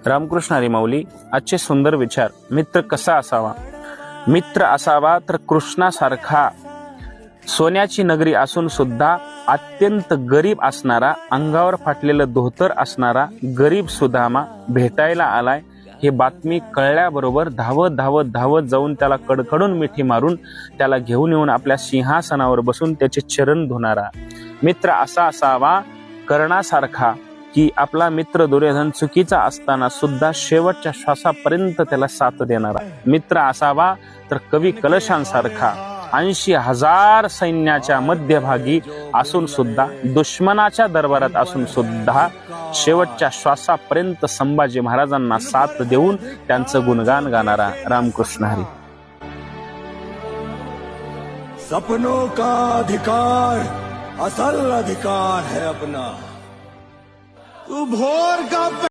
रामकृष्ण हरी माऊली. आजचे सुंदर विचार. मित्र कसा असावा? मित्र असावा तर कृष्णासारखा, सोन्याची नगरी असून सुद्धा अत्यंत गरीब असणारा, अंगावर फाटलेलं धोतर असणारा गरीब सुदामा भेटायला आलाय हे बातमी कळल्याबरोबर धावत धावत धावत जाऊन त्याला कडकडून मिठी मारून त्याला घेऊन येऊन आपल्या सिंहासनावर बसून त्याचे चरण धुणारा मित्र असा असावा. कर्णासारखा, की आपला मित्र दुर्योधन चुकीचा असताना सुद्धा शेवटच्या श्वासापर्यंत त्याला साथ देणारा मित्र असावा. तर कवी कलशांसारखा 80,000 सैन्याच्या मध्यभागी असून सुद्धा, दुश्मनाच्या दरबारात असून सुद्धा शेवटच्या श्वासापर्यंत संभाजी महाराजांना साथ देऊन त्यांचं गुणगान गाणारा रामकृष्ण हरी. सपनों का अधिकार असल अधिकार है अपना. तू भोर का